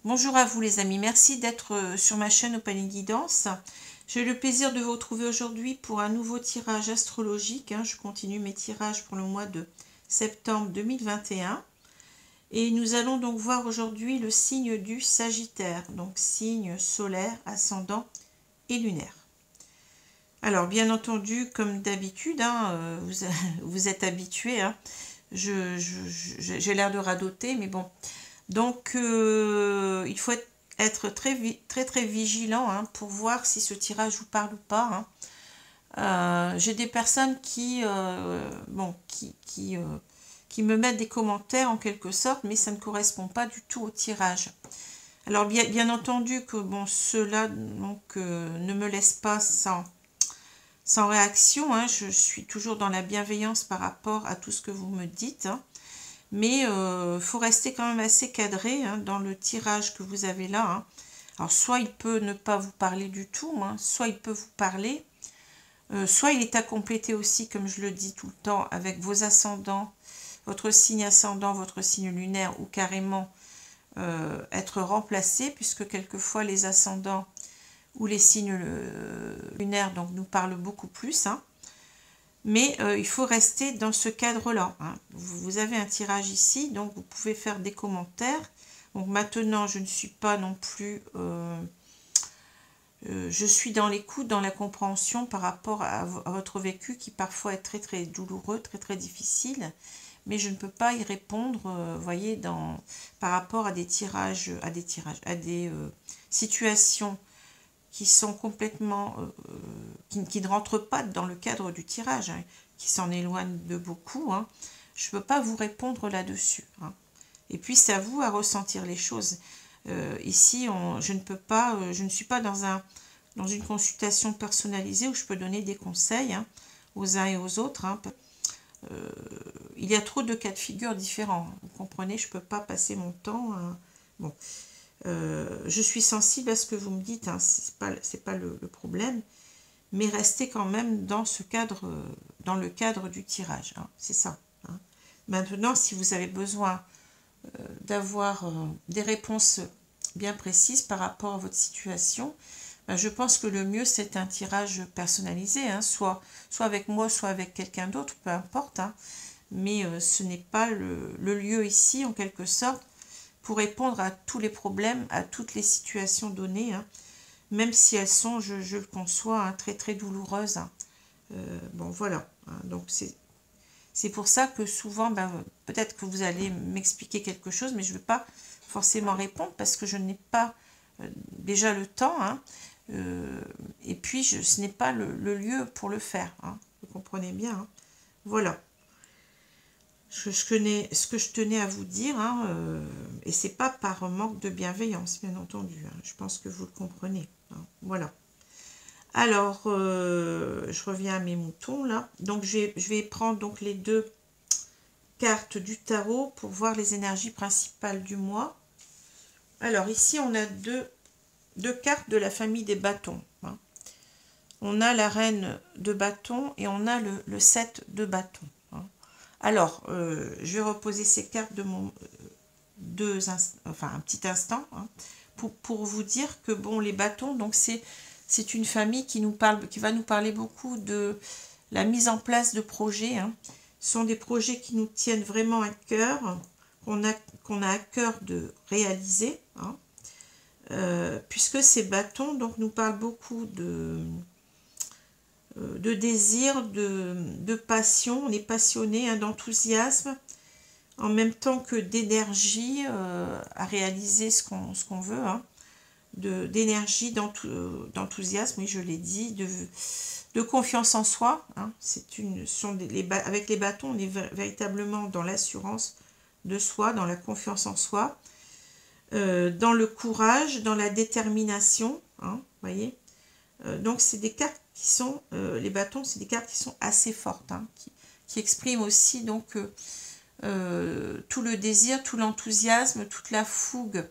Bonjour à vous les amis, merci d'être sur ma chaîne Opaline Guidance. J'ai le plaisir de vous retrouver aujourd'hui pour un nouveau tirage astrologique. Je continue mes tirages pour le mois de septembre 2021. Et nous allons donc voir aujourd'hui le signe du Sagittaire, donc signe solaire, ascendant et lunaire. Alors bien entendu, comme d'habitude, vous êtes habitués, j'ai l'air de radoter, mais bon. Donc, il faut être très vigilant pour voir si ce tirage vous parle ou pas. J'ai des personnes qui me mettent des commentaires en quelque sorte, mais ça ne correspond pas du tout au tirage. Alors, bien entendu que bon, cela ne me laisse pas sans réaction. Je suis toujours dans la bienveillance par rapport à tout ce que vous me dites. Mais faut rester quand même assez cadré dans le tirage que vous avez là. Alors soit il peut ne pas vous parler du tout, soit il peut vous parler, soit il est à compléter aussi, comme je le dis tout le temps, avec vos ascendants, votre signe ascendant, votre signe lunaire, ou carrément être remplacé, puisque quelquefois les ascendants ou les signes lunaires donc, nous parlent beaucoup plus. Mais il faut rester dans ce cadre-là. Vous avez un tirage ici, donc vous pouvez faire des commentaires. Donc maintenant, je ne suis pas non plus... je suis dans l'écoute, dans la compréhension par rapport à votre vécu qui parfois est très douloureux, très difficile. Mais je ne peux pas y répondre, voyez, par rapport à des situations qui sont complètement, qui ne rentrent pas dans le cadre du tirage, qui s'en éloignent de beaucoup. Je ne peux pas vous répondre là-dessus. Et puis c'est à vous à ressentir les choses. Ici, je ne peux pas, je ne suis pas dans une consultation personnalisée où je peux donner des conseils aux uns et aux autres. Il y a trop de cas de figure différents. Vous comprenez, je ne peux pas passer mon temps. Bon. Je suis sensible à ce que vous me dites, c'est pas le problème, mais restez quand même dans ce cadre, dans le cadre du tirage, c'est ça. Maintenant, si vous avez besoin d'avoir des réponses bien précises par rapport à votre situation, je pense que le mieux c'est un tirage personnalisé, soit avec moi, soit avec quelqu'un d'autre, peu importe, mais ce n'est pas le lieu ici en quelque sorte pour répondre à tous les problèmes, à toutes les situations données, même si elles sont, je le conçois, très douloureuses. Bon, voilà. Donc, c'est pour ça que souvent, peut-être que vous allez m'expliquer quelque chose, mais je ne vais pas forcément répondre parce que je n'ai pas déjà le temps, et puis ce n'est pas le lieu pour le faire. Vous comprenez bien. Voilà. Ce que je tenais à vous dire, et c'est pas par manque de bienveillance, bien entendu. Je pense que vous le comprenez. Voilà. Alors, je reviens à mes moutons là. Donc, je vais prendre donc les deux cartes du tarot pour voir les énergies principales du mois. Alors, ici, on a deux cartes de la famille des bâtons. On a la reine de bâtons et on a le 7 de bâtons. Alors, je vais reposer ces cartes de mon un petit instant pour vous dire que bon, les bâtons, donc c'est une famille qui va nous parler beaucoup de la mise en place de projets. Ce sont des projets qui nous tiennent vraiment à cœur, qu'on a à cœur de réaliser, puisque ces bâtons donc nous parlent beaucoup de désir, de passion, on est passionné, d'enthousiasme, en même temps que d'énergie à réaliser ce qu'on veut, d'énergie, d'enthousiasme, oui je l'ai dit, de confiance en soi. Avec les bâtons, on est véritablement dans l'assurance de soi, dans la confiance en soi, dans le courage, dans la détermination, voyez. Donc c'est des cartes qui sont, les bâtons, c'est des cartes qui sont assez fortes, qui expriment aussi donc tout le désir, tout l'enthousiasme, toute la fougue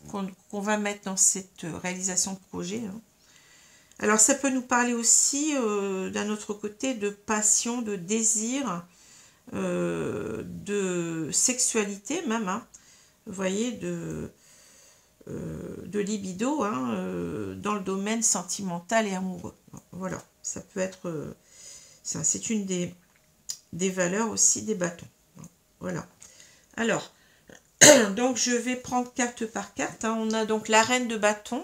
qu'on va mettre dans cette réalisation de projet. Alors ça peut nous parler aussi d'un autre côté de passion, de désir, de sexualité même, vous voyez, de libido hein, dans le domaine sentimental et amoureux. Voilà, ça peut être... c'est une des valeurs aussi des bâtons. Voilà. Alors, donc je vais prendre carte par carte. Hein. On a donc la reine de bâton.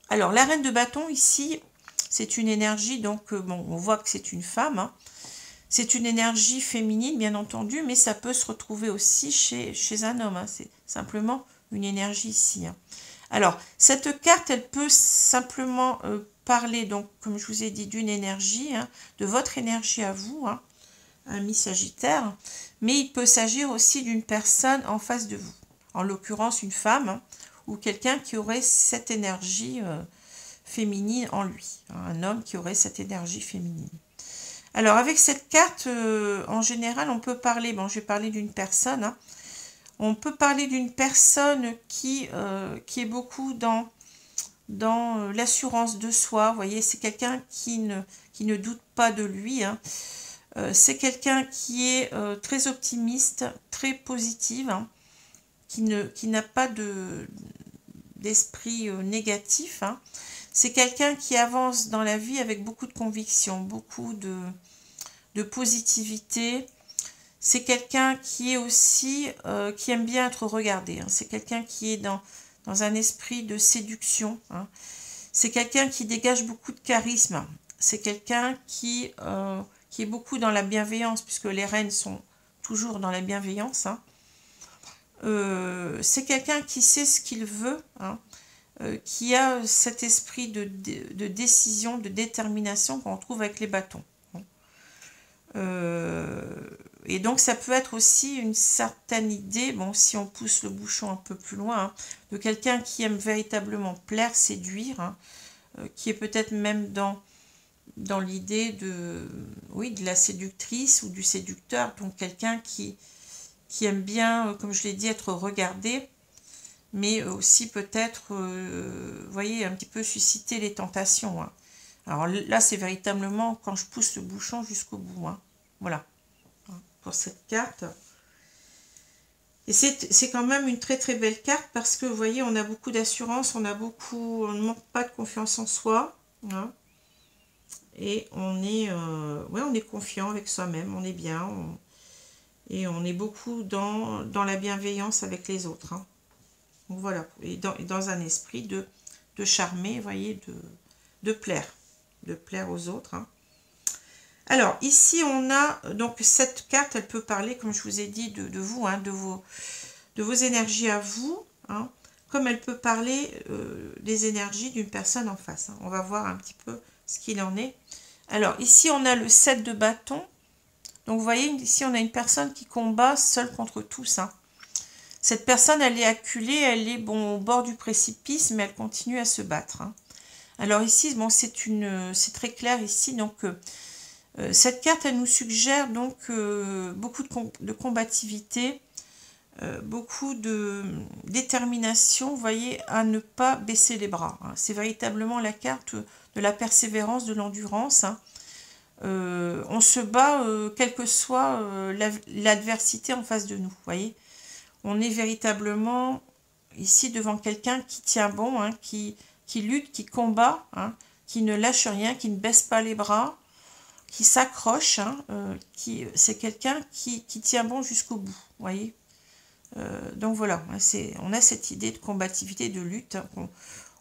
Alors, la reine de bâton, ici, c'est une énergie, donc, bon, on voit que c'est une femme. Hein. C'est une énergie féminine, bien entendu, mais ça peut se retrouver aussi chez un homme. Hein. C'est simplement une énergie ici. Hein. Alors, cette carte, elle peut simplement parler, donc, comme je vous ai dit, d'une énergie, hein, de votre énergie à vous, hein, ami Sagittaire, mais il peut s'agir aussi d'une personne en face de vous, en l'occurrence une femme, hein, ou quelqu'un qui aurait cette énergie féminine en lui, hein, un homme qui aurait cette énergie féminine. Alors, avec cette carte, en général, on peut parler, bon, je vais parler d'une personne, hein, on peut parler d'une personne qui est beaucoup dans l'assurance de soi. Vous voyez, c'est quelqu'un qui ne doute pas de lui. Hein. C'est quelqu'un qui est très optimiste, très positive, hein, qui n'a pas d'esprit négatif. Hein. C'est quelqu'un qui avance dans la vie avec beaucoup de conviction, beaucoup de positivité. C'est quelqu'un qui est aussi, qui aime bien être regardé. Hein. C'est quelqu'un qui est dans un esprit de séduction. Hein. C'est quelqu'un qui dégage beaucoup de charisme. C'est quelqu'un qui est beaucoup dans la bienveillance, puisque les reines sont toujours dans la bienveillance. Hein. C'est quelqu'un qui sait ce qu'il veut, hein, qui a cet esprit de décision, de détermination qu'on trouve avec les bâtons. Et donc ça peut être aussi une certaine idée, bon, si on pousse le bouchon un peu plus loin, hein, de quelqu'un qui aime véritablement plaire, séduire, hein, qui est peut-être même dans l'idée oui, de la séductrice ou du séducteur, donc quelqu'un qui aime bien, comme je l'ai dit, être regardé, mais aussi peut-être, vous voyez, un petit peu susciter les tentations. Hein. Alors là, c'est véritablement quand je pousse le bouchon jusqu'au bout. Hein. Voilà, pour cette carte. Et c'est quand même une très très belle carte parce que, vous voyez, on a beaucoup d'assurance, on ne manque pas de confiance en soi. Hein. Et on est, ouais, on est confiant avec soi-même, on est bien. Et on est beaucoup dans la bienveillance avec les autres. Hein. Donc voilà, et dans un esprit de charmer, vous voyez, de plaire aux autres. Hein. Alors, ici, on a, donc, cette carte, elle peut parler, comme je vous ai dit, de vous, hein, de vos énergies à vous, hein, comme elle peut parler des énergies d'une personne en face. Hein. On va voir un petit peu ce qu'il en est. Alors, ici, on a le 7 de bâton. Donc, vous voyez, ici, on a une personne qui combat seule contre tous. Hein. Cette personne, elle est acculée, elle est, bon, au bord du précipice, mais elle continue à se battre. Hein. Alors, ici, bon, c'est très clair ici, donc... cette carte, elle nous suggère donc beaucoup de combativité, beaucoup de détermination, vous voyez, à ne pas baisser les bras. Hein. C'est véritablement la carte de la persévérance, de l'endurance. Hein. On se bat, quelle que soit l'adversité en face de nous, vous voyez. On est véritablement ici devant quelqu'un qui tient bon, hein, qui lutte, qui combat, hein, qui ne lâche rien, qui ne baisse pas les bras, qui s'accroche, hein, c'est quelqu'un qui tient bon jusqu'au bout, vous voyez. Donc voilà, on a cette idée de combativité, de lutte. Hein,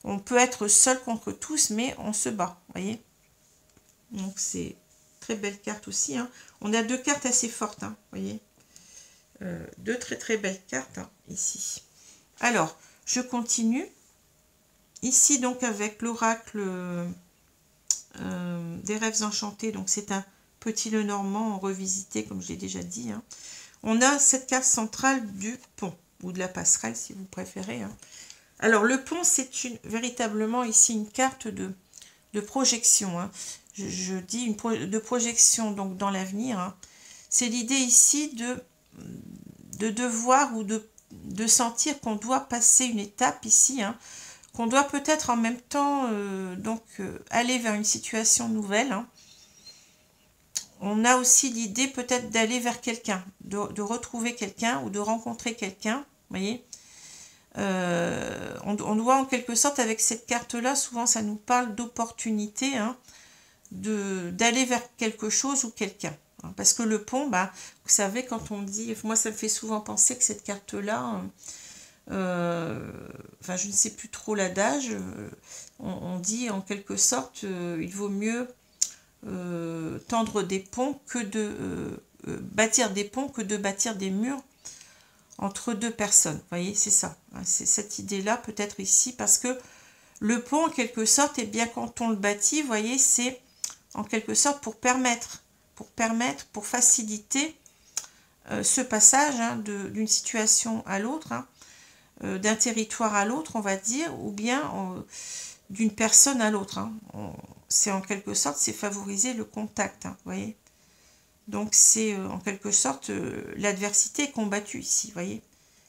on peut être seul contre tous, mais on se bat, vous voyez. Donc c'est très belle carte aussi. Hein. On a deux cartes assez fortes, hein, vous voyez. Deux très très belles cartes, hein, ici. Alors, je continue. Ici, donc, avec l'oracle... des rêves enchantés, donc c'est un petit Lenormand revisité, comme je l'ai déjà dit. Hein. On a cette carte centrale du pont, ou de la passerelle, si vous préférez. Hein. Alors, le pont, c'est véritablement ici une carte de projection. Hein. Je dis de projection donc dans l'avenir. Hein. C'est l'idée ici de devoir ou de sentir qu'on doit passer une étape ici, hein, qu'on doit peut-être en même temps aller vers une situation nouvelle. Hein. On a aussi l'idée peut-être d'aller vers quelqu'un, de retrouver quelqu'un ou de rencontrer quelqu'un, vous voyez. On doit en quelque sorte, avec cette carte-là, souvent ça nous parle d'opportunité, hein, d'aller vers quelque chose ou quelqu'un. Hein, parce que le pont, bah, vous savez, quand on dit, moi ça me fait souvent penser que cette carte-là, enfin je ne sais plus trop l'adage, on dit en quelque sorte, il vaut mieux tendre des ponts que de bâtir des ponts que de bâtir des murs entre deux personnes. Vous voyez, c'est ça. Hein, c'est cette idée-là peut-être ici, parce que le pont, en quelque sorte, et bien quand on le bâtit, vous voyez, c'est en quelque sorte pour faciliter ce passage, hein, d'une situation à l'autre, hein, d'un territoire à l'autre, on va dire, ou bien d'une personne à l'autre. Hein. C'est en quelque sorte, c'est favoriser le contact, hein, vous voyez. Donc c'est en quelque sorte l'adversité est combattue ici, vous voyez.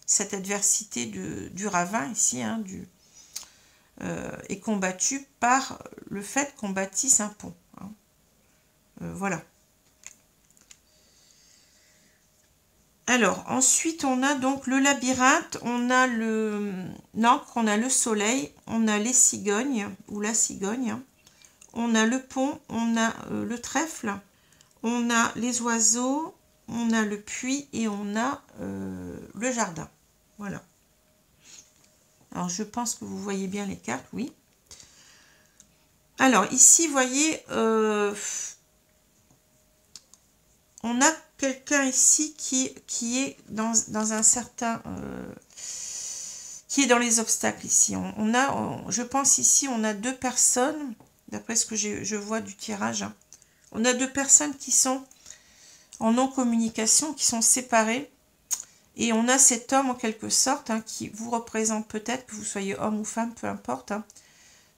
Cette adversité du ravin ici, hein, est combattue par le fait qu'on bâtisse un pont. Hein. Voilà. Alors, ensuite, on a donc le labyrinthe, on a l'encre, on a le soleil, on a les cigognes, ou la cigogne, on a le pont, on a le trèfle, on a les oiseaux, on a le puits et on a le jardin. Voilà. Alors, je pense que vous voyez bien les cartes, oui. Alors, ici, vous voyez, on a quelqu'un ici qui est dans un certain... qui est dans les obstacles ici. Je pense ici, on a deux personnes, d'après ce que je vois du tirage, hein. On a deux personnes qui sont en non-communication, qui sont séparées. Et on a cet homme, en quelque sorte, hein, qui vous représente peut-être, que vous soyez homme ou femme, peu importe, hein,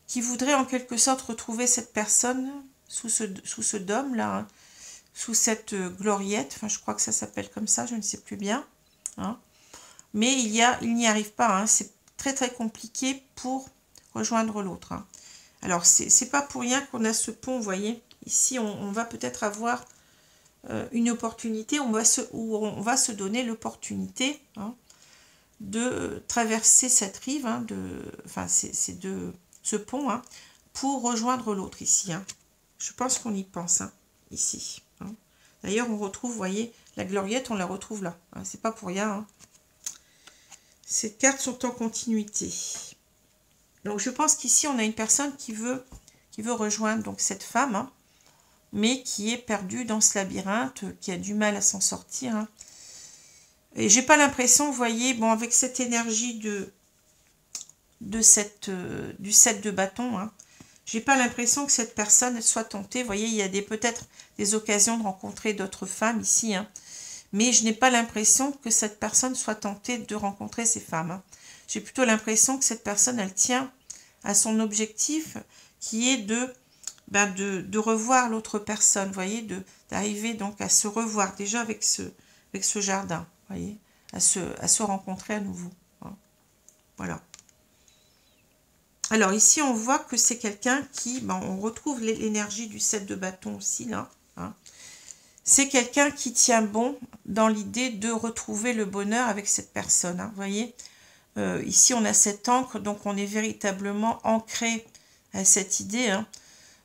qui voudrait en quelque sorte retrouver cette personne sous ce dôme-là, hein, sous cette gloriette. Enfin, je crois que ça s'appelle comme ça, je ne sais plus bien. Hein. Mais il n'y arrive pas. Hein, c'est très, très compliqué pour rejoindre l'autre. Hein. Alors, c'est pas pour rien qu'on a ce pont, vous voyez. Ici, on va peut-être avoir une opportunité, où on va se donner l'opportunité, hein, de traverser cette rive, hein, ce pont, hein, pour rejoindre l'autre ici. Hein. Je pense qu'on y pense, hein, ici. Hein. D'ailleurs, on retrouve, vous voyez, la gloriette, on la retrouve là. Hein, c'est pas pour rien. Hein. Ces cartes sont en continuité. Donc, je pense qu'ici, on a une personne qui veut rejoindre donc cette femme, hein, mais qui est perdue dans ce labyrinthe, qui a du mal à s'en sortir. Hein. Et j'ai pas l'impression, vous voyez, bon, avec cette énergie du 7 de bâton, hein, j'ai pas l'impression que cette personne soit tentée. Vous voyez, il y a peut-être des occasions de rencontrer d'autres femmes ici, hein, mais je n'ai pas l'impression que cette personne soit tentée de rencontrer ces femmes. Hein. J'ai plutôt l'impression que cette personne, elle tient à son objectif, qui est de revoir l'autre personne, vous voyez, d'arriver donc à se revoir déjà avec ce jardin, vous voyez, à se rencontrer à nouveau. Hein. Voilà. Alors ici, on voit que c'est quelqu'un qui, on retrouve l'énergie du 7 de bâton aussi, là. Hein. C'est quelqu'un qui tient bon dans l'idée de retrouver le bonheur avec cette personne, hein, vous voyez. Ici, on a cette encre, donc on est véritablement ancré à cette idée, hein,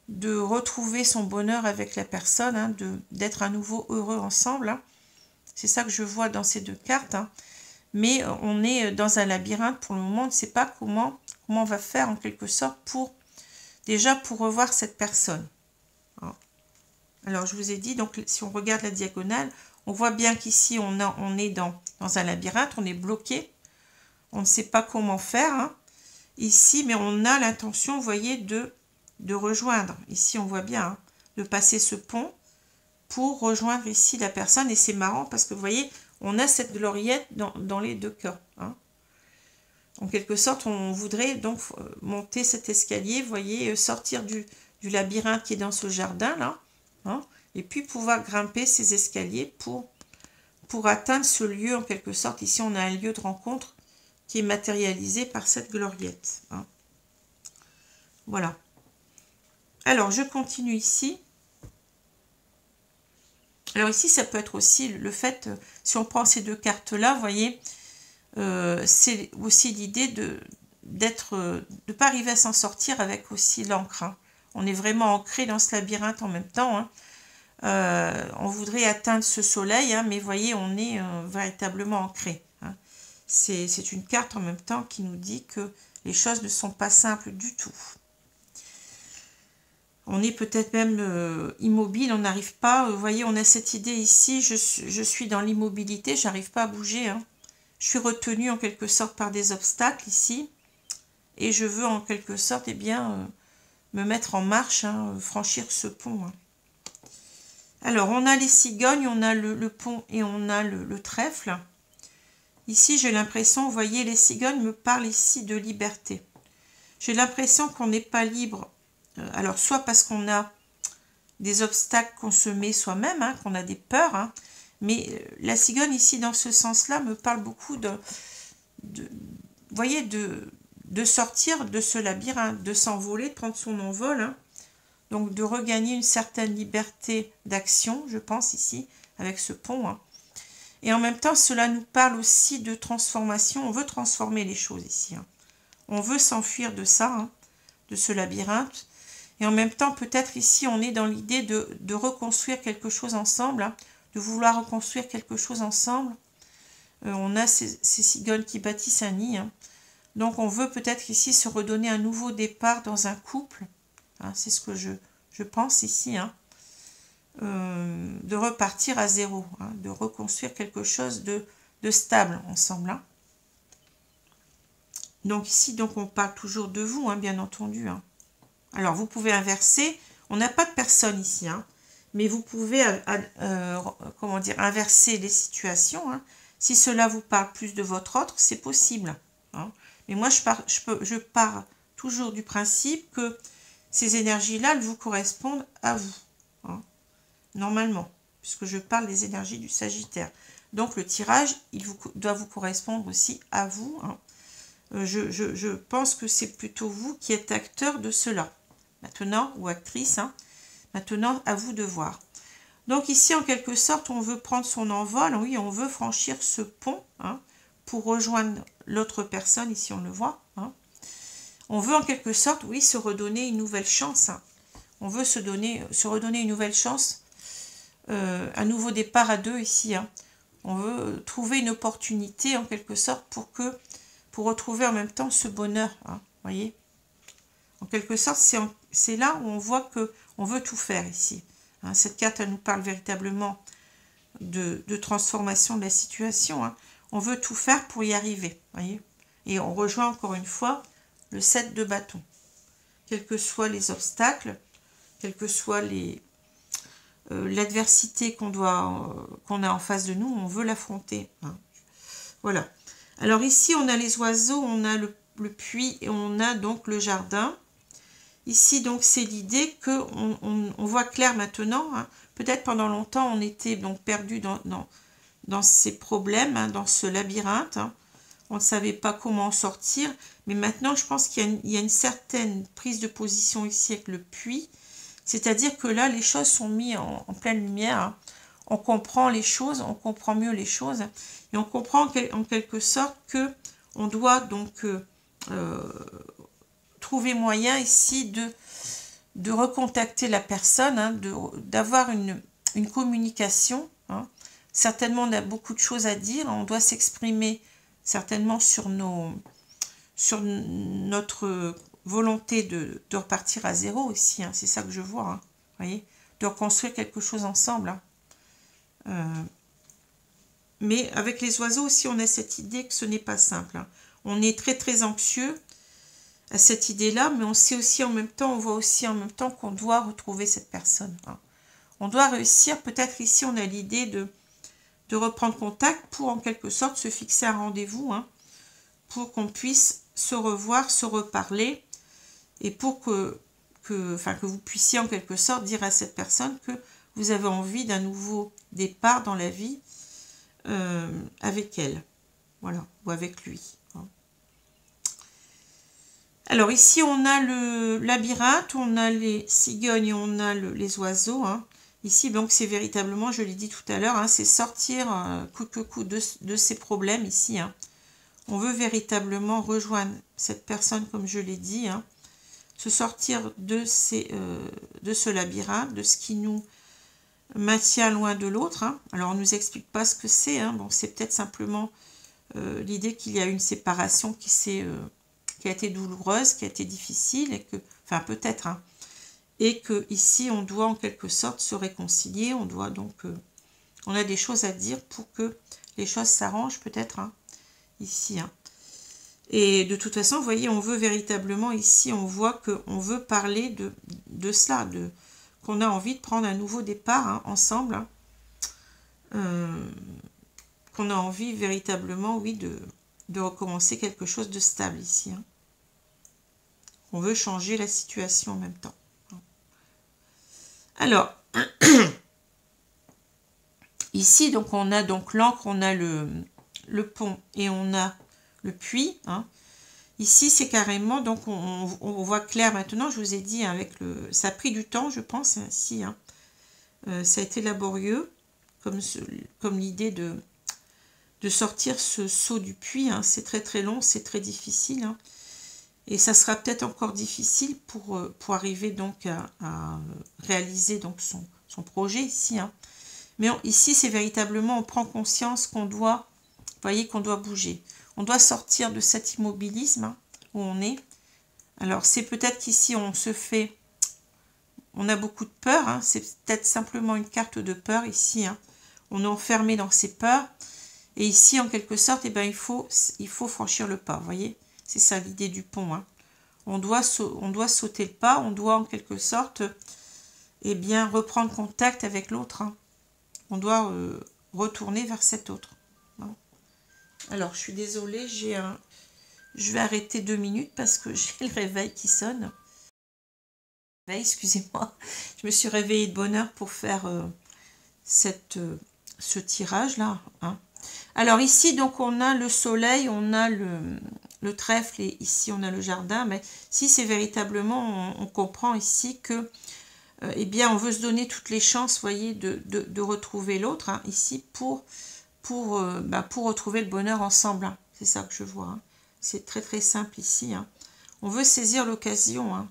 de retrouver son bonheur avec la personne, hein, d'être à nouveau heureux ensemble. Hein. C'est ça que je vois dans ces deux cartes. Hein. Mais on est dans un labyrinthe pour le moment, on ne sait pas comment on va faire en quelque sorte pour revoir cette personne. Hein. Alors je vous ai dit, donc si on regarde la diagonale, on voit bien qu'ici on est dans un labyrinthe, on est bloqué, on ne sait pas comment faire. Hein. Ici, mais on a l'intention, vous voyez, de rejoindre. Ici, on voit bien, hein, de passer ce pont pour rejoindre ici la personne. Et c'est marrant parce que, vous voyez, on a cette gloriette dans les deux cas. Hein. En quelque sorte, on voudrait donc monter cet escalier, vous voyez, sortir du labyrinthe qui est dans ce jardin-là, hein, et puis pouvoir grimper ces escaliers pour atteindre ce lieu, en quelque sorte. Ici, on a un lieu de rencontre qui est matérialisé par cette gloriette. Hein. Voilà. Alors, je continue ici. Alors ici, ça peut être aussi le fait, si on prend ces deux cartes-là, vous voyez, c'est aussi l'idée de ne pas arriver à s'en sortir avec aussi l'encre. Hein. On est vraiment ancré dans ce labyrinthe en même temps. Hein. On voudrait atteindre ce soleil, hein, mais voyez, on est véritablement ancré. Hein. C'est une carte en même temps qui nous dit que les choses ne sont pas simples du tout. On est peut-être même immobile, on n'arrive pas. Vous voyez, on a cette idée ici, je suis dans l'immobilité, j'arrive pas à bouger. Hein. Je suis retenue en quelque sorte par des obstacles ici. Et je veux en quelque sorte, eh bien, me mettre en marche, hein, franchir ce pont. Hein. Alors, on a les cigognes, on a le pont et on a le trèfle. Ici, j'ai l'impression, vous voyez, les cigognes me parlent ici de liberté. J'ai l'impression qu'on n'est pas libre. Alors, soit parce qu'on a des obstacles qu'on se met soi-même, hein, qu'on a des peurs, hein, mais la cigogne ici, dans ce sens-là, me parle beaucoup vous voyez, de sortir de ce labyrinthe, de s'envoler, de prendre son envol, hein, donc de regagner une certaine liberté d'action, je pense ici, avec ce pont. Hein. Et en même temps, cela nous parle aussi de transformation. On veut transformer les choses ici. Hein. On veut s'enfuir de ça, hein, de ce labyrinthe. Et en même temps, peut-être ici, on est dans l'idée de reconstruire quelque chose ensemble, hein, de vouloir reconstruire quelque chose ensemble. On a ces cigognes qui bâtissent un nid. Hein. Donc, on veut peut-être ici se redonner un nouveau départ dans un couple. Hein, c'est ce que je pense ici. Hein. De repartir à zéro, hein, de reconstruire quelque chose de stable ensemble. Hein. Donc ici, donc on parle toujours de vous, hein, bien entendu. Hein. Alors, vous pouvez inverser. On n'a pas de personne ici, hein, mais vous pouvez comment dire, inverser les situations. Hein. Si cela vous parle plus de votre autre, c'est possible. Hein. Mais moi, je pars toujours du principe que ces énergies-là, elles vous correspondent à vous. Hein. Normalement, puisque je parle des énergies du Sagittaire. Donc, le tirage, doit vous correspondre aussi à vous. Hein. Je pense que c'est plutôt vous qui êtes acteur de cela. Maintenant, ou actrice, hein. Maintenant, à vous de voir. Donc, ici, en quelque sorte, on veut prendre son envol. Oui, on veut franchir ce pont, hein, pour rejoindre l'autre personne. Ici, on le voit. Hein. On veut, en quelque sorte, oui, se redonner une nouvelle chance. Hein. On veut se redonner une nouvelle chance. Un nouveau départ à deux ici. Hein. On veut trouver une opportunité en quelque sorte pour retrouver en même temps ce bonheur. Hein, voyez, en quelque sorte, c'est là où on voit que on veut tout faire ici. Hein, cette carte, elle nous parle véritablement de transformation de la situation. Hein. On veut tout faire pour y arriver. Voyez, et on rejoint encore une fois le 7 de bâton. Quels que soient les obstacles, quels que soient l'adversité qu'on a en face de nous, on veut l'affronter. Hein. Voilà. Alors ici, on a les oiseaux, on a le puits et on a donc le jardin. Ici, donc, c'est l'idée qu'on voit clair maintenant. Hein. Peut-être pendant longtemps, on était donc perdu dans ces problèmes, hein, dans ce labyrinthe. Hein. On ne savait pas comment en sortir. Mais maintenant, je pense qu'il y a une certaine prise de position ici avec le puits. C'est-à-dire que là, les choses sont mises en pleine lumière. Hein. On comprend les choses, on comprend mieux les choses. Et on comprend en quelque sorte qu'on doit donc trouver moyen ici de recontacter la personne, hein, d'avoir une communication. Hein. Certainement, on a beaucoup de choses à dire. On doit s'exprimer certainement sur notre volonté de repartir à zéro ici, hein, c'est ça que je vois, hein, voyez, de reconstruire quelque chose ensemble. Hein. Mais avec les oiseaux aussi, on a cette idée que ce n'est pas simple. Hein. On est très très anxieux à cette idée-là, mais on sait aussi en même temps, on voit aussi en même temps qu'on doit retrouver cette personne. Hein. On doit réussir, peut-être ici on a l'idée de reprendre contact pour en quelque sorte se fixer un rendez-vous, hein, pour qu'on puisse se revoir, se reparler, et pour que vous puissiez en quelque sorte dire à cette personne que vous avez envie d'un nouveau départ dans la vie avec elle, voilà, ou avec lui. Hein. Alors ici on a le labyrinthe, on a les cigognes, on a les oiseaux. Hein. Ici donc c'est véritablement, je l'ai dit tout à l'heure, hein, c'est sortir coûte que coûte de ces problèmes ici. Hein. On veut véritablement rejoindre cette personne, comme je l'ai dit, hein, se sortir de ce labyrinthe, de ce qui nous maintient loin de l'autre. Hein. Alors, on ne nous explique pas ce que c'est. Hein. Bon, c'est peut-être simplement l'idée qu'il y a une séparation qui a été douloureuse, qui a été difficile, et que, enfin peut-être, hein, et que ici on doit en quelque sorte se réconcilier. On doit donc, on a des choses à dire pour que les choses s'arrangent peut-être, hein, ici. Hein. Et de toute façon, vous voyez, on veut véritablement ici, on voit qu'on veut parler de cela, qu'on a envie de prendre un nouveau départ, hein, ensemble. Hein. Qu'on a envie véritablement, oui, de recommencer quelque chose de stable ici. Hein. On veut changer la situation en même temps. Alors, ici, donc, on a donc l'ancre, on a le pont et on a le puits. Hein. Ici, c'est carrément, donc, on voit clair maintenant, je vous ai dit, hein, ça a pris du temps, je pense, ici. Hein. Ça a été laborieux, comme l'idée de sortir ce seau du puits. Hein. C'est très très long, c'est très difficile. Hein. Et ça sera peut-être encore difficile pour arriver donc à réaliser donc son projet ici. Hein. Mais ici, c'est véritablement, on prend conscience qu'on doit, vous voyez, qu'on doit bouger. On doit sortir de cet immobilisme, hein, où on est. Alors, c'est peut-être qu'ici, on a beaucoup de peur. Hein. C'est peut-être simplement une carte de peur ici. Hein. On est enfermé dans ses peurs. Et ici, en quelque sorte, eh ben, il faut franchir le pas, vous voyez. C'est ça l'idée du pont. Hein. On doit sauter le pas, on doit en quelque sorte eh bien, reprendre contact avec l'autre. Hein. On doit retourner vers cet autre. Hein. Alors, je suis désolée, je vais arrêter 2 minutes parce que j'ai le réveil qui sonne. Excusez-moi, je me suis réveillée de bonne heure pour faire ce tirage-là. Hein. Alors ici, donc, on a le soleil, on a le trèfle et ici, on a le jardin. Mais si c'est véritablement, on comprend ici que, eh bien, on veut se donner toutes les chances, voyez, de retrouver l'autre, hein, ici, pour retrouver le bonheur ensemble. Hein. C'est ça que je vois. Hein. C'est très, très simple ici. Hein. On veut saisir l'occasion hein,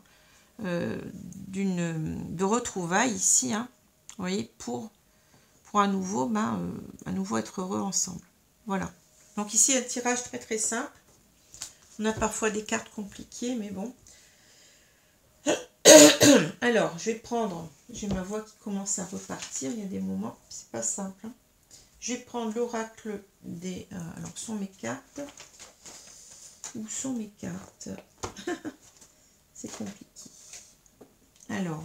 de retrouvailles ici, hein, vous voyez, pour à nouveau être heureux ensemble. Voilà. Donc ici, un tirage très très simple. On a parfois des cartes compliquées, mais bon. Alors, j'ai ma voix qui commence à repartir. Il y a des moments, c'est pas simple. Hein. Je vais prendre l'oracle des... alors, où sont mes cartes? Où sont mes cartes? C'est compliqué. Alors,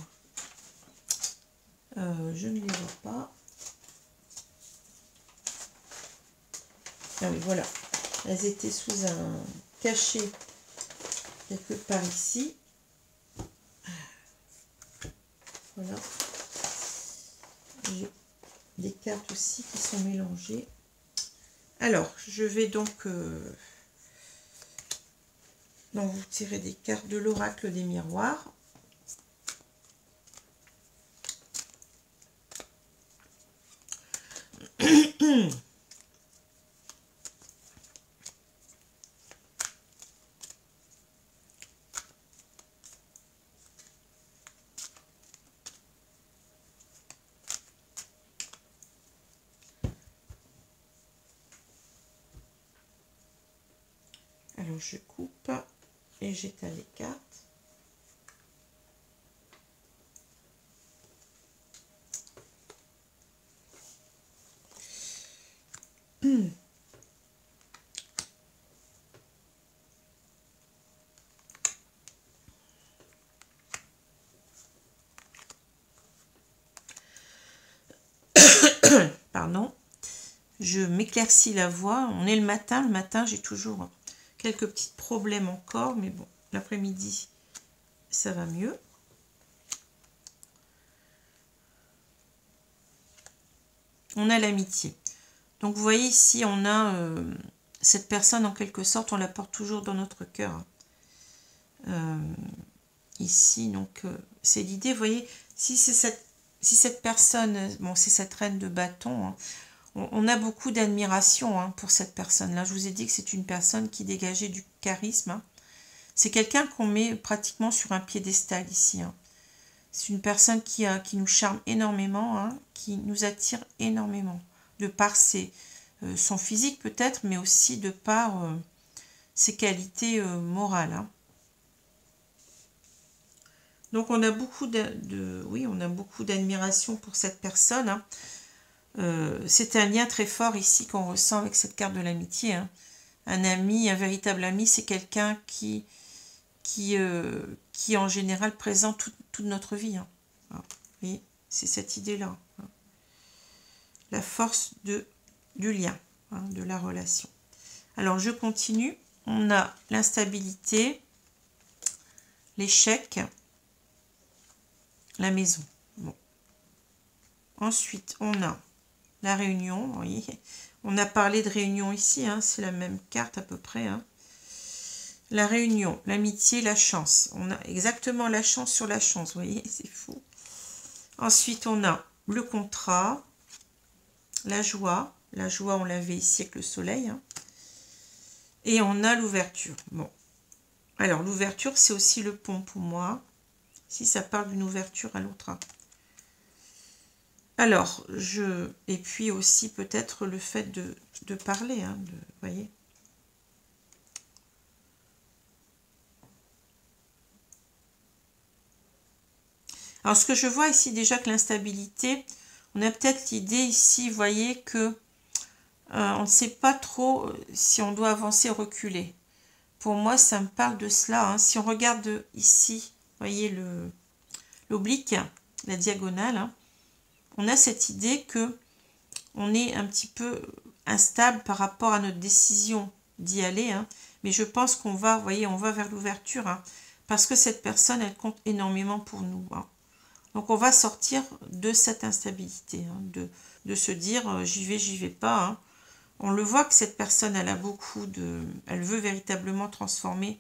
je ne les vois pas. Ah oui, voilà. Elles étaient sous un cachet quelque part ici. Voilà. J'ai des cartes aussi qui sont mélangées. Alors, je vais donc vous tirer des cartes de l'oracle des miroirs. Alors, je coupe et j'étale les cartes. Pardon, je m'éclaircis la voix. On est le matin j'ai toujours quelques petits problèmes encore, mais bon, l'après-midi ça va mieux. On a l'amitié. Donc vous voyez ici, on a cette personne en quelque sorte, on la porte toujours dans notre cœur. Ici, donc c'est l'idée, vous voyez, si cette personne, bon c'est cette reine de bâton, hein, On a beaucoup d'admiration hein, pour cette personne-là. Je vous ai dit que c'est une personne qui dégageait du charisme. Hein. C'est quelqu'un qu'on met pratiquement sur un piédestal ici. Hein. C'est une personne qui nous charme énormément, hein, qui nous attire énormément. De par son physique peut-être, mais aussi de par ses qualités morales. Hein. Donc on a beaucoup on a beaucoup d'admiration pour cette personne. Hein. C'est un lien très fort ici qu'on ressent avec cette carte de l'amitié. Hein. Un ami, un véritable ami, c'est quelqu'un qui en général présente toute notre vie. Hein. Vous voyez, c'est cette idée-là. Hein. La force du lien, hein, de la relation. Alors je continue. On a l'instabilité, l'échec, la maison. Bon. Ensuite, on a la réunion. Vous voyez, on a parlé de réunion ici. Hein, c'est la même carte à peu près. Hein. La réunion, l'amitié, la chance. On a exactement la chance sur la chance. Vous voyez, c'est fou. Ensuite, on a le contrat, la joie. La joie, on l'avait ici avec le soleil. Hein. Et on a l'ouverture. Bon. Alors, l'ouverture, c'est aussi le pont pour moi. Si ça parle d'une ouverture à l'autre. Alors, et puis aussi peut-être le fait de parler. Hein, vous voyez. Alors, ce que je vois ici, déjà que l'instabilité, on a peut-être l'idée ici, vous voyez, que on ne sait pas trop si on doit avancer ou reculer. Pour moi, ça me parle de cela. Hein. Si on regarde ici, vous voyez, l'oblique, la diagonale, hein, on a cette idée que on est un petit peu instable par rapport à notre décision d'y aller. Hein. Mais je pense qu'on va, vous voyez, on va vers l'ouverture. Hein, parce que cette personne, elle compte énormément pour nous. Hein. Donc, on va sortir de cette instabilité, hein, de se dire j'y vais pas. Hein. On le voit que cette personne, elle a beaucoup elle veut véritablement transformer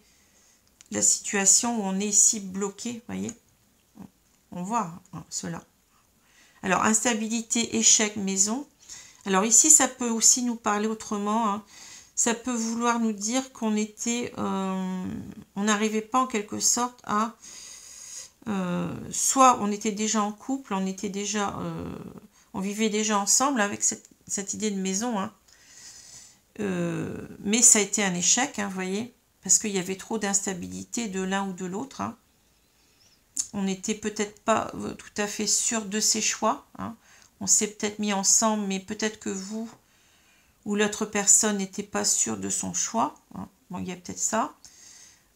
la situation où on est ici bloqué, vous voyez. On voit hein, cela. Alors, instabilité, échec, maison. Alors ici, ça peut aussi nous parler autrement. Hein. Ça peut vouloir nous dire qu'on était, on n'arrivait pas en quelque sorte à soit on était déjà en couple, on vivait déjà ensemble avec cette idée de maison, hein. Mais ça a été un échec, hein, vous voyez, parce qu'il y avait trop d'instabilité de l'un ou de l'autre. Hein. On n'était peut-être pas tout à fait sûr de ses choix. Hein. On s'est peut-être mis ensemble, mais peut-être que vous ou l'autre personne n'était pas sûr de son choix. Hein. Bon, il y a peut-être ça.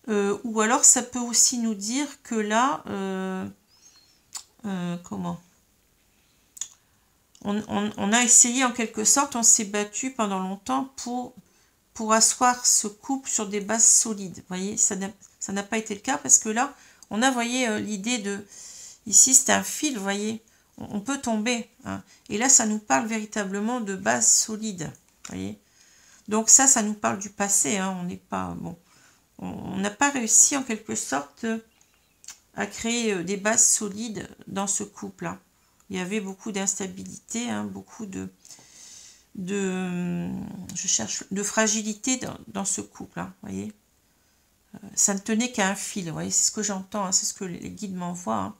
Ou alors ça peut aussi nous dire que là, comment on a essayé en quelque sorte, on s'est battu pendant longtemps pour asseoir ce couple sur des bases solides. Vous voyez, ça n'a pas été le cas parce que là, on a, voyez, l'idée de... Ici, c'est un fil, vous voyez, on peut tomber. Hein, et là, ça nous parle véritablement de bases solides. Vous voyez. Donc ça nous parle du passé. Hein, on n'est pas... Bon, on n'a pas réussi en quelque sorte à créer des bases solides dans ce couple. Hein. Il y avait beaucoup d'instabilité, hein, beaucoup de fragilité dans ce couple. Hein, voyez. Ça ne tenait qu'à un fil. Vous voyez, c'est ce que j'entends, hein, c'est ce que les guides m'envoient. Hein.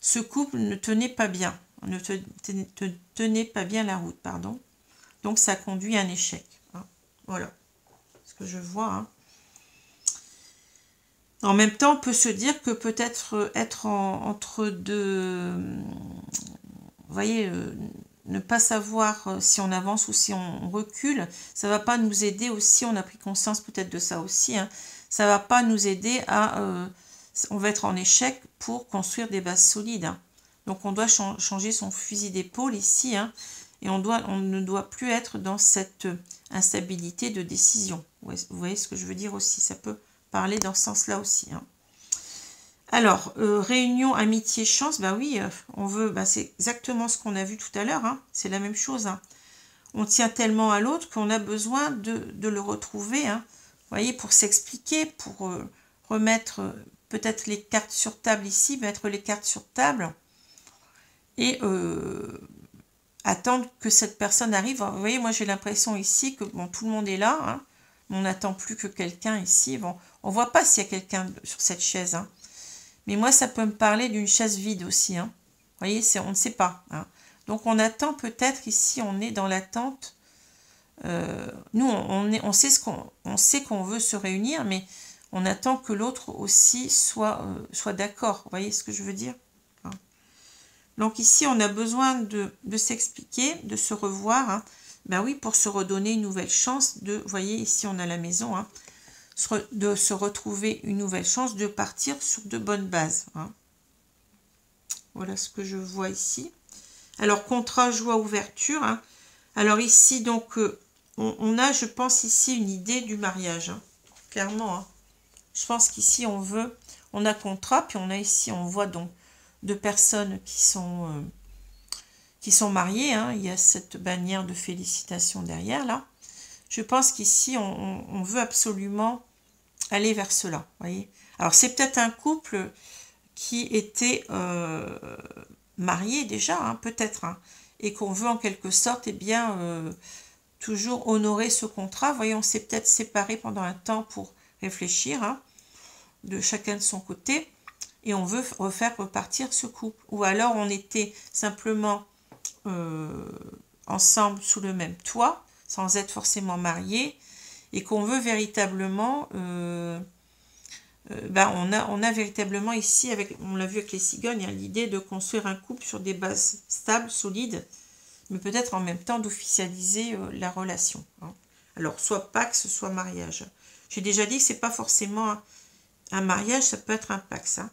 Ce couple ne tenait pas bien, ne tenait pas bien la route, pardon. Donc ça conduit à un échec. Hein. Voilà ce que je vois. Hein. En même temps, on peut se dire que peut-être être entre deux, vous voyez, ne pas savoir si on avance ou si on recule, ça ne va pas nous aider aussi, on a pris conscience peut-être de ça aussi, hein, ça ne va pas nous aider à, on va être en échec pour construire des bases solides. Hein. Donc on doit changer son fusil d'épaule ici, hein, et on ne doit plus être dans cette instabilité de décision. Vous voyez ce que je veux dire aussi, ça peut parler dans ce sens-là aussi. Hein. Alors, réunion, amitié, chance, bah oui, on veut, bah c'est exactement ce qu'on a vu tout à l'heure, hein, c'est la même chose. Hein. On tient tellement à l'autre qu'on a besoin de le retrouver, hein, vous voyez, pour s'expliquer, pour remettre peut-être les cartes sur table ici, mettre les cartes sur table, et attendre que cette personne arrive. Vous voyez, moi j'ai l'impression ici que bon, tout le monde est là, hein. On n'attend plus que quelqu'un ici. Bon, on voit pas s'il y a quelqu'un sur cette chaise, hein. Mais moi, ça peut me parler d'une chaise vide aussi, hein. Vous voyez, on ne sait pas, hein. Donc, on attend peut-être ici, on est dans l'attente. Nous, on sait qu'on veut se réunir, mais on attend que l'autre aussi soit d'accord. Vous voyez ce que je veux dire? Hein. Donc, ici, on a besoin de s'expliquer, de se revoir, hein. Ben oui, pour se redonner une nouvelle chance de... Vous voyez, ici, on a la maison, hein. De se retrouver une nouvelle chance de partir sur de bonnes bases, hein. Voilà ce que je vois ici. Alors, contrat, joie, ouverture, hein. Alors ici, donc, on a, je pense, ici une idée du mariage, hein. Clairement, hein. Je pense qu'ici, on a contrat, puis on a ici, on voit donc deux personnes qui sont mariées, hein. Il y a cette bannière de félicitations derrière, là. Je pense qu'ici, on veut absolument aller vers cela, voyez. Alors, c'est peut-être un couple qui était marié déjà, hein, peut-être, hein, et qu'on veut en quelque sorte, eh bien, toujours honorer ce contrat. Vous voyez, on s'est peut-être séparés pendant un temps pour réfléchir, hein, de chacun de son côté, et on veut refaire repartir ce couple. Ou alors, on était simplement ensemble sous le même toit, sans être forcément mariés, et qu'on veut véritablement... ben on a véritablement ici, on l'a vu avec les cigognes, hein, l'idée de construire un couple sur des bases stables, solides, mais peut-être en même temps d'officialiser la relation, hein. Alors, soit Pax, soit mariage. J'ai déjà dit que ce n'est pas forcément un mariage, ça peut être un Pax, hein.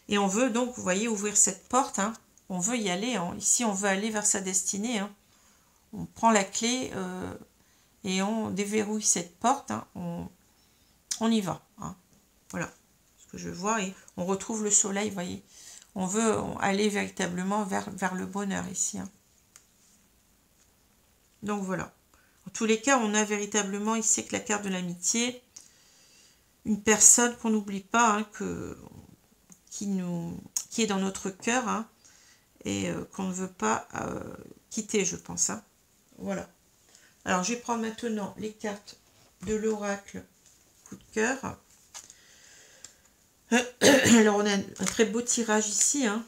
Et on veut donc, vous voyez, ouvrir cette porte, hein. On veut y aller, hein. Ici, on veut aller vers sa destinée, hein. On prend la clé et on déverrouille cette porte, hein. On y va, hein. Voilà ce que je vois. Et on retrouve le soleil, vous voyez. On veut aller véritablement vers le bonheur ici, hein. Donc voilà. En tous les cas, on a véritablement ici avec la carte de l'amitié, une personne qu'on n'oublie pas, hein, qui est dans notre cœur, hein, et qu'on ne veut pas quitter, je pense, hein. Voilà. Alors, je vais prendre maintenant les cartes de l'oracle coup de cœur. Alors, on a un très beau tirage ici, hein.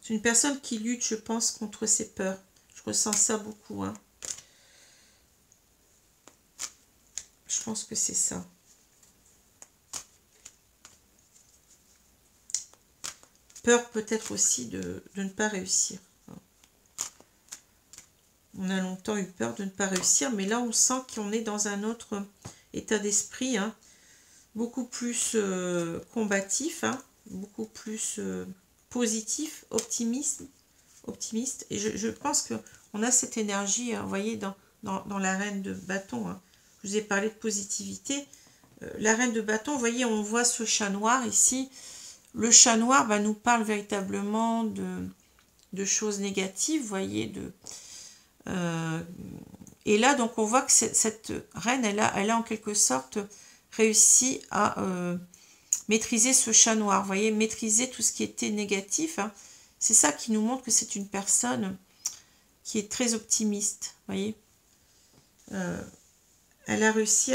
C'est une personne qui lutte, je pense, contre ses peurs. Je ressens ça beaucoup, hein. Je pense que c'est ça. Peur peut-être aussi de ne pas réussir. On a longtemps eu peur de ne pas réussir, mais là on sent qu'on est dans un autre état d'esprit, hein, beaucoup plus combatif, hein, beaucoup plus positif, optimiste. Et je pense qu'on a cette énergie, hein, vous voyez, dans la reine de bâton, hein. Je vous ai parlé de positivité. La reine de bâton, vous voyez, on voit ce chat noir ici. Le chat noir nous parle véritablement de choses négatives, vous voyez, et là, donc, on voit que cette reine, elle a en quelque sorte réussi à maîtriser ce chat noir. Vous voyez, maîtriser tout ce qui était négatif, hein. C'est ça qui nous montre que c'est une personne qui est très optimiste. Vous voyez, elle a réussi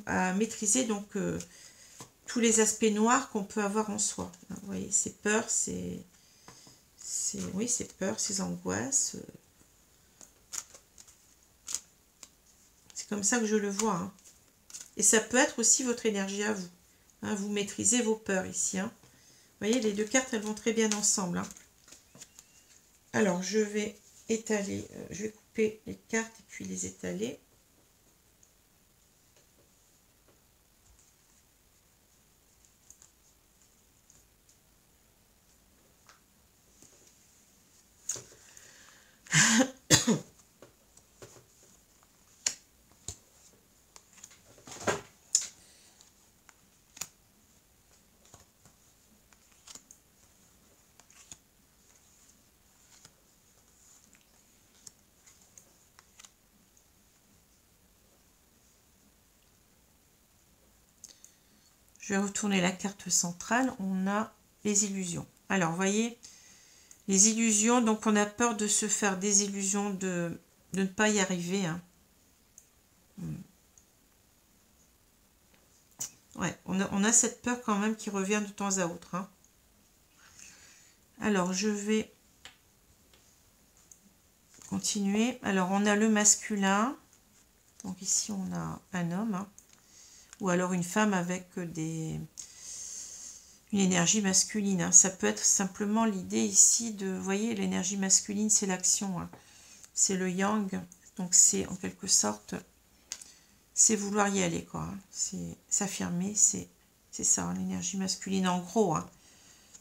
à maîtriser donc tous les aspects noirs qu'on peut avoir en soi. Vous voyez, ses peurs, oui, ses peurs, ses angoisses. C'est comme ça que je le vois, hein. Et ça peut être aussi votre énergie à vous, hein. Vous maîtrisez vos peurs ici, hein. Vous voyez, les deux cartes, elles vont très bien ensemble, hein. Alors, je vais étaler, je vais couper les cartes et puis les étaler. Je vais retourner la carte centrale. On a les illusions. Alors, vous voyez, les illusions, donc on a peur de se faire des illusions, de ne pas y arriver. Hein. Ouais, on a cette peur quand même qui revient de temps à autre. Hein. Alors, je vais continuer. Alors, on a le masculin. Donc ici, on a un homme. Hein. Ou alors une femme avec une énergie masculine. Hein. Ça peut être simplement l'idée ici de... Vous voyez, l'énergie masculine, c'est l'action. Hein. C'est le yang. Donc, c'est en quelque sorte... C'est vouloir y aller, quoi. Hein. C'est s'affirmer, c'est ça, hein, l'énergie masculine. En gros, hein.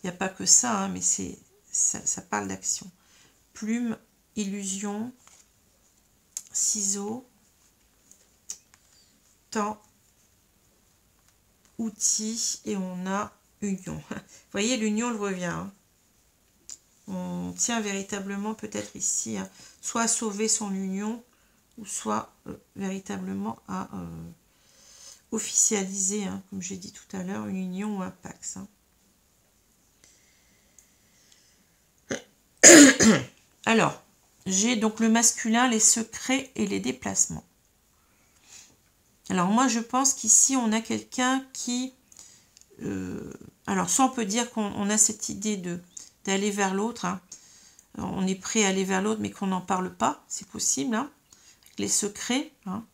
Il n'y a pas que ça, hein, mais ça parle d'action. Plume, illusion, ciseaux, temps, outils, et on a union. Vous voyez, l'union, le revient. Hein. On tient véritablement peut-être ici, hein, soit à sauver son union, ou soit véritablement à officialiser, hein, comme j'ai dit tout à l'heure, une union ou un pax. Hein. Alors, j'ai donc le masculin, les secrets et les déplacements. Alors moi, je pense qu'ici, on a quelqu'un qui... alors, soit on peut dire qu'on a cette idée d'aller vers l'autre. Hein. On est prêt à aller vers l'autre, mais qu'on n'en parle pas. C'est possible. Hein. Les secrets. Hein.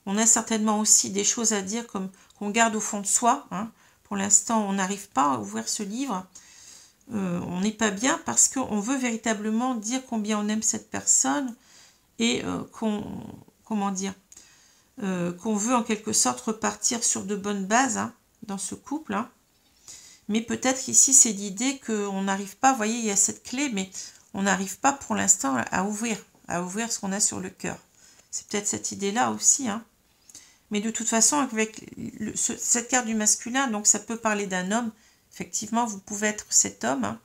On a certainement aussi des choses à dire comme qu'on garde au fond de soi. Hein. Pour l'instant, on n'arrive pas à ouvrir ce livre. On n'est pas bien parce qu'on veut véritablement dire combien on aime cette personne et comment dire, qu'on veut en quelque sorte repartir sur de bonnes bases hein, dans ce couple. Hein. Mais peut-être ici, c'est l'idée qu'on n'arrive pas, vous voyez, il y a cette clé, mais on n'arrive pas pour l'instant à ouvrir ce qu'on a sur le cœur. C'est peut-être cette idée-là aussi. Hein. Mais de toute façon, avec cette carte du masculin, donc ça peut parler d'un homme. Effectivement, vous pouvez être cet homme. Hein.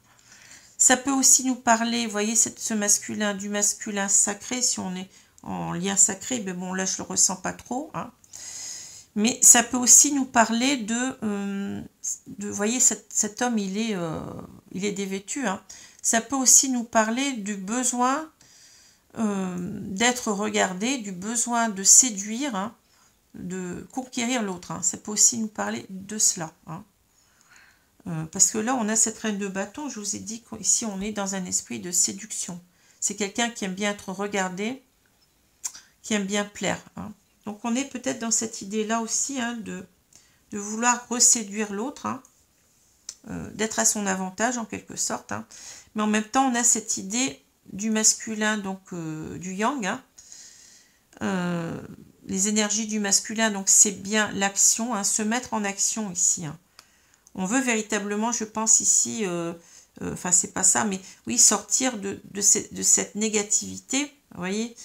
Ça peut aussi nous parler, vous voyez, ce masculin, du masculin sacré. Si on est en lien sacré, mais bon, là, je ne le ressens pas trop. Hein. Mais ça peut aussi nous parler de vous voyez, cet homme, il est dévêtu. Hein. Ça peut aussi nous parler du besoin d'être regardé, du besoin de séduire, hein, de conquérir l'autre. Hein. Ça peut aussi nous parler de cela. Hein. Parce que là, on a cette reine de bâton. Je vous ai dit qu'ici, on est dans un esprit de séduction. C'est quelqu'un qui aime bien être regardé, qui aime bien plaire. Hein. Donc, on est peut-être dans cette idée-là aussi hein, de vouloir reséduire l'autre, hein, d'être à son avantage en quelque sorte. Hein. Mais en même temps, on a cette idée du masculin, donc du yang. Hein. Les énergies du masculin, donc c'est bien l'action, hein, se mettre en action ici. Hein. On veut véritablement, je pense ici, enfin c'est pas ça, mais oui, sortir de cette négativité, vous voyez,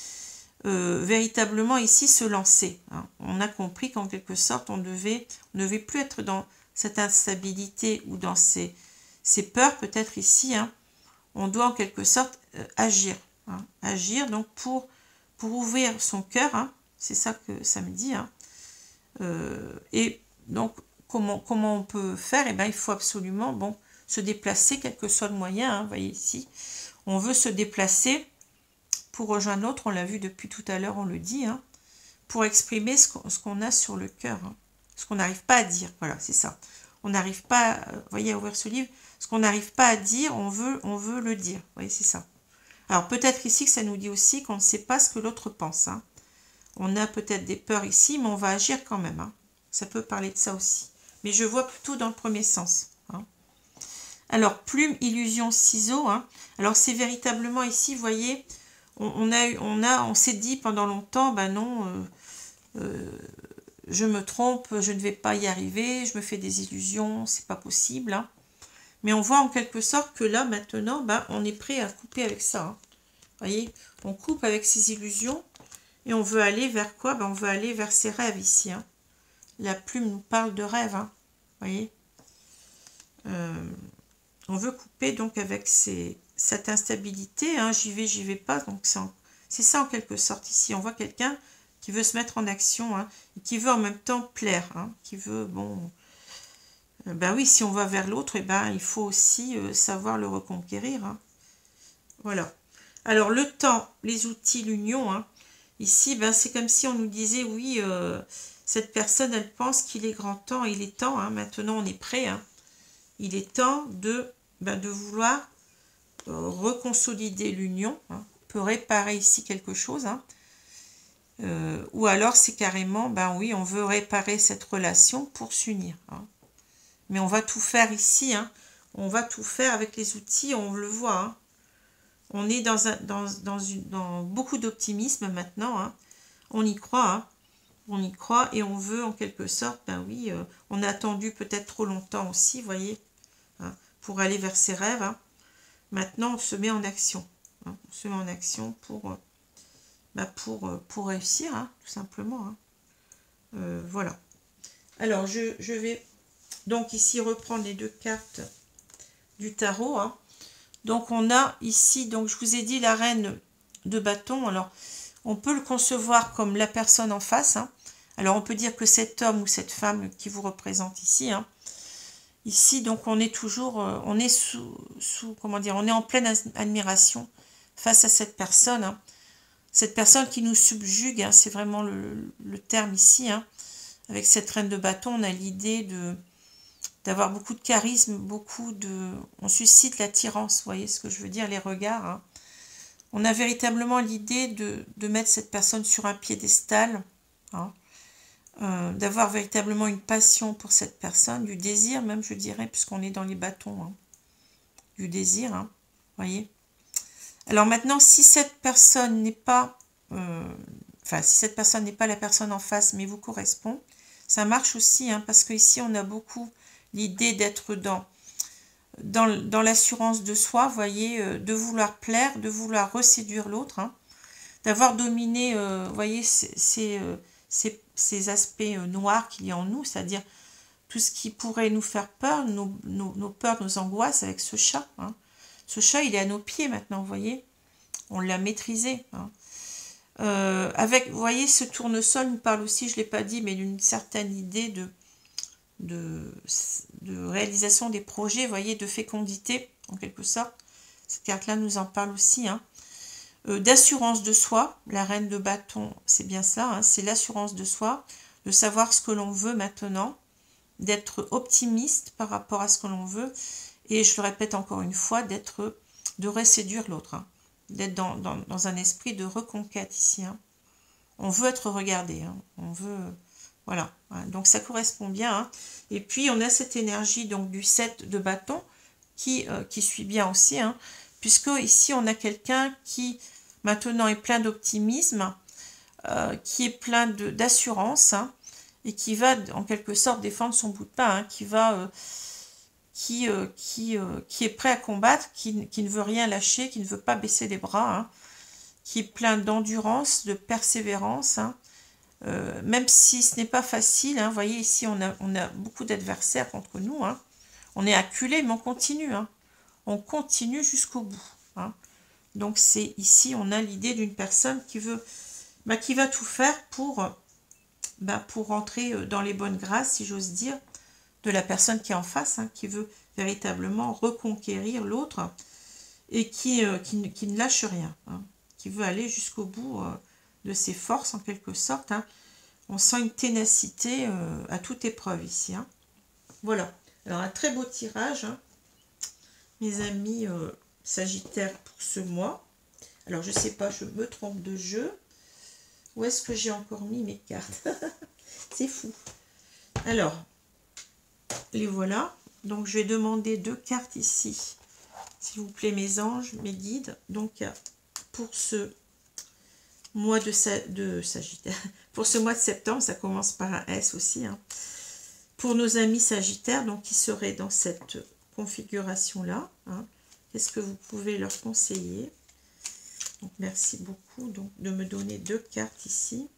véritablement ici se lancer. Hein. On a compris qu'en quelque sorte, on ne devait plus être dans cette instabilité ou dans ces peurs, peut-être ici, hein. On doit en quelque sorte agir. Hein. Agir donc pour ouvrir son cœur, hein. C'est ça que ça me dit. Hein. Et donc, comment on peut faire? Eh bien, il faut absolument se déplacer, quel que soit le moyen. Hein, vous voyez ici, on veut se déplacer pour rejoindre l'autre. On l'a vu depuis tout à l'heure, on le dit. Hein, pour exprimer ce qu'on a sur le cœur. Hein, ce qu'on n'arrive pas à dire. Voilà, c'est ça. On n'arrive pas, vous voyez, à ouvrir ce livre. Ce qu'on n'arrive pas à dire, on veut le dire. Vous voyez, c'est ça. Alors, peut-être ici que ça nous dit aussi qu'on ne sait pas ce que l'autre pense. Hein. On a peut-être des peurs ici, mais on va agir quand même. Hein. Ça peut parler de ça aussi. Mais je vois plutôt dans le premier sens. Hein. Alors, plume, illusion, ciseaux. Hein. Alors, c'est véritablement ici, vous voyez, on s'est dit pendant longtemps, ben non, je me trompe, je ne vais pas y arriver, je me fais des illusions, c'est pas possible. Hein. Mais on voit en quelque sorte que là, maintenant, ben, on est prêt à couper avec ça. Hein. Vous voyez, on coupe avec ces illusions. Et on veut aller vers quoi? Ben, on veut aller vers ses rêves ici. Hein. La plume nous parle de rêves. Hein. Vous voyez, on veut couper donc avec cette instabilité. Hein. J'y vais pas. Donc c'est ça en quelque sorte ici. On voit quelqu'un qui veut se mettre en action. Hein, et qui veut en même temps plaire. Hein, qui veut, Ben oui, si on va vers l'autre, eh ben, il faut aussi savoir le reconquérir. Hein. Voilà. Alors, le temps, les outils, l'union. Hein. Ici, ben, c'est comme si on nous disait, oui, cette personne, elle pense qu'il est grand temps, il est temps. Hein. Maintenant, on est prêt. Hein. Il est temps de vouloir reconsolider l'union. Hein. On peut réparer ici quelque chose. Hein. Ou alors, c'est carrément, ben oui, on veut réparer cette relation pour s'unir. Hein. Mais on va tout faire ici, hein. On va tout faire avec les outils, on le voit. Hein. On est dans beaucoup d'optimisme maintenant. Hein. On y croit, hein. On y croit et on veut en quelque sorte, ben oui, on a attendu peut-être trop longtemps aussi, vous voyez, hein, pour aller vers ses rêves. Hein. Maintenant, on se met en action. Hein. On se met en action pour réussir, hein, tout simplement. Hein. Voilà. Alors, je vais... Donc ici reprendre les 2 cartes du tarot. Hein. Donc on a ici, donc je vous ai dit la reine de bâton. Alors on peut le concevoir comme la personne en face. Hein. Alors on peut dire que cet homme ou cette femme qui vous représente ici. Hein. Ici donc on est toujours, on est comment dire, on est en pleine admiration face à cette personne. Hein. Cette personne qui nous subjugue, hein, c'est vraiment le terme ici. Hein. Avec cette reine de bâton, on a l'idée d'avoir beaucoup de charisme, on suscite l'attirance, vous voyez ce que je veux dire, les regards. Hein. On a véritablement l'idée de mettre cette personne sur un piédestal, hein, d'avoir véritablement une passion pour cette personne, du désir même, je dirais, puisqu'on est dans les bâtons, hein, du désir, hein, voyez. Alors maintenant, si cette personne n'est pas, si cette personne n'est pas la personne en face, mais vous correspond, ça marche aussi, hein, parce qu'ici, on a beaucoup l'idée d'être dans l'assurance de soi, vous voyez, de vouloir plaire, de vouloir reséduire l'autre, hein, d'avoir dominé, vous voyez, ces aspects noirs qu'il y a en nous, c'est-à-dire tout ce qui pourrait nous faire peur, nos peurs, nos angoisses avec ce chat. Hein. Ce chat, il est à nos pieds maintenant, vous voyez, on l'a maîtrisé. Hein. Avec, vous voyez, ce tournesol nous parle aussi, je ne l'ai pas dit, mais d'une certaine idée de réalisation des projets, vous voyez, de fécondité, en quelque sorte. Cette carte-là nous en parle aussi. Hein. D'assurance de soi, la reine de bâton, c'est bien ça, hein, c'est l'assurance de soi, de savoir ce que l'on veut maintenant, d'être optimiste par rapport à ce que l'on veut, et je le répète encore une fois, de reséduire l'autre, hein, d'être dans un esprit de reconquête ici. Hein. On veut être regardé, hein, on veut... Voilà, donc ça correspond bien. Hein. Et puis, on a cette énergie donc du 7 de bâton qui suit bien aussi, hein, puisque ici, on a quelqu'un qui, maintenant, est plein d'optimisme, qui est plein d'assurance, hein, et qui va, en quelque sorte, défendre son bout de pain, hein, qui est prêt à combattre, qui ne veut rien lâcher, qui ne veut pas baisser les bras, hein, qui est plein d'endurance, de persévérance, hein, même si ce n'est pas facile, hein, vous voyez ici on a beaucoup d'adversaires contre nous, hein. On est acculé mais on continue, hein. On continue jusqu'au bout, hein. Donc c'est ici on a l'idée d'une personne qui va tout faire pour rentrer dans les bonnes grâces, si j'ose dire, de la personne qui est en face, hein, qui veut véritablement reconquérir l'autre et qui ne lâche rien, hein, qui veut aller jusqu'au bout de ses forces en quelque sorte. Hein. On sent une ténacité à toute épreuve ici. Hein. Voilà. Alors un très beau tirage, hein, mes amis Sagittaires pour ce mois. Alors je sais pas, je me trompe de jeu. Où est-ce que j'ai encore mis mes cartes? C'est fou. Alors, les voilà. Donc je vais demander 2 cartes ici. S'il vous plaît mes anges, mes guides. Donc pour ce mois de Sagittaire. Pour ce mois de septembre, ça commence par un S aussi. Hein. Pour nos amis Sagittaires, donc qui seraient dans cette configuration-là, hein, qu'est-ce que vous pouvez leur conseiller? Donc merci beaucoup donc, de me donner 2 cartes ici.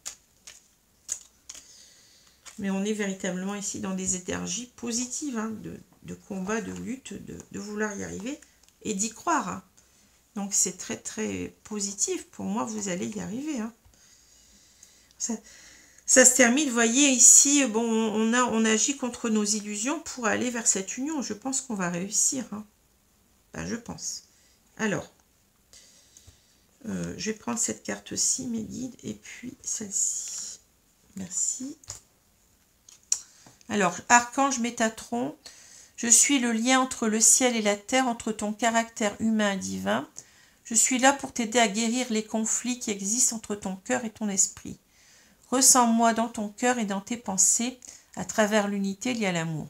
Mais on est véritablement ici dans des énergies positives, hein, de combat, de lutte, de vouloir y arriver et d'y croire. Hein. Donc c'est très très positif. Pour moi, vous allez y arriver. Hein. Ça se termine, vous voyez, ici, bon, on agit contre nos illusions pour aller vers cette union. Je pense qu'on va réussir. Hein. Ben, je pense. Alors, je vais prendre cette carte-ci, mes guides, et puis celle-ci. Merci. Alors, Archange Métatron, je suis le lien entre le ciel et la terre, entre ton caractère humain et divin. Je suis là pour t'aider à guérir les conflits qui existent entre ton cœur et ton esprit. Ressens-moi dans ton cœur et dans tes pensées, à travers l'unité liée à l'amour.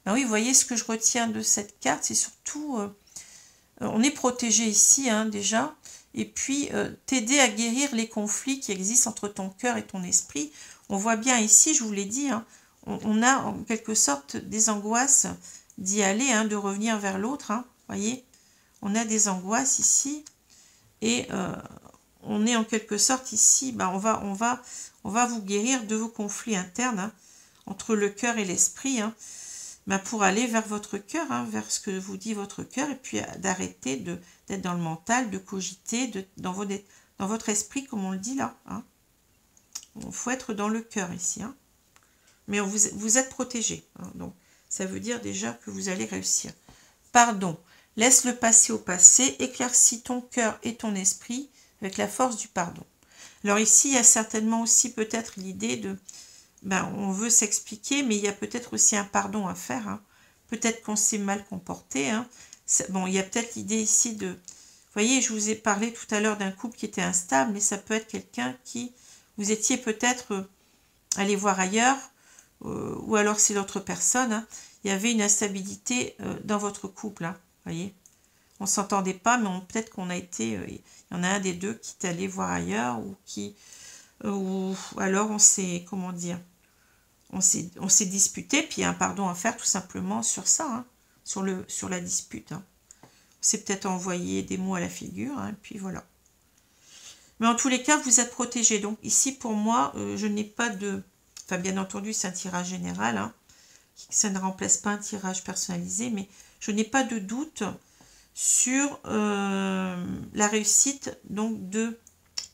Ben oui, vous voyez ce que je retiens de cette carte, c'est surtout, on est protégé ici, hein, déjà, et puis t'aider à guérir les conflits qui existent entre ton cœur et ton esprit. On voit bien ici, je vous l'ai dit, hein, on a en quelque sorte des angoisses d'y aller, hein, de revenir vers l'autre, hein, voyez. On a des angoisses ici, et on est en quelque sorte ici, ben on va vous guérir de vos conflits internes, hein, entre le cœur et l'esprit, hein, ben pour aller vers votre cœur, hein, vers ce que vous dit votre cœur, et puis d'arrêter d'être dans le mental, de cogiter dans votre esprit, comme on le dit là. Hein. Il faut être dans le cœur ici. Hein. Mais vous êtes protégé. Hein, donc, ça veut dire déjà que vous allez réussir. Pardon. Laisse le passé au passé. Éclaircis ton cœur et ton esprit avec la force du pardon. Alors ici, il y a certainement aussi peut-être l'idée de... Ben, on veut s'expliquer, mais il y a peut-être aussi un pardon à faire. Hein. Peut-être qu'on s'est mal comporté. Hein. Bon, il y a peut-être l'idée ici de... Vous voyez, je vous ai parlé tout à l'heure d'un couple qui était instable, mais ça peut être quelqu'un qui... Vous étiez peut-être allé voir ailleurs, ou alors c'est l'autre personne. Hein. Il y avait une instabilité dans votre couple. Hein. Vous voyez, on ne s'entendait pas, mais peut-être qu'on a été... il y en a un des deux qui est allé voir ailleurs, ou alors on s'est... Comment dire, on s'est disputé, puis il y a un pardon à faire tout simplement sur ça, hein, sur la dispute. Hein. On s'est peut-être envoyé des mots à la figure, hein, et puis voilà. Mais en tous les cas, vous êtes protégés. Donc ici, pour moi, je n'ai pas de... Enfin, bien entendu, c'est un tirage général. Hein. Ça ne remplace pas un tirage personnalisé, mais je n'ai pas de doute sur la réussite donc de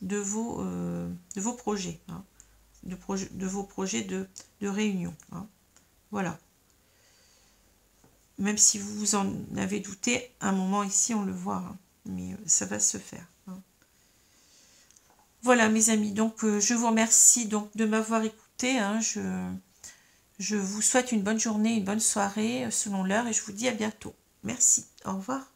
vos projets. Hein. De vos projets de réunion. Hein. Voilà. Même si vous en avez douté, un moment ici, on le voit. Hein. Mais ça va se faire. Hein. Voilà, mes amis. Donc, je vous remercie donc de m'avoir écouté. Hein. Je vous souhaite une bonne journée, une bonne soirée selon l'heure et je vous dis à bientôt. Merci. Au revoir.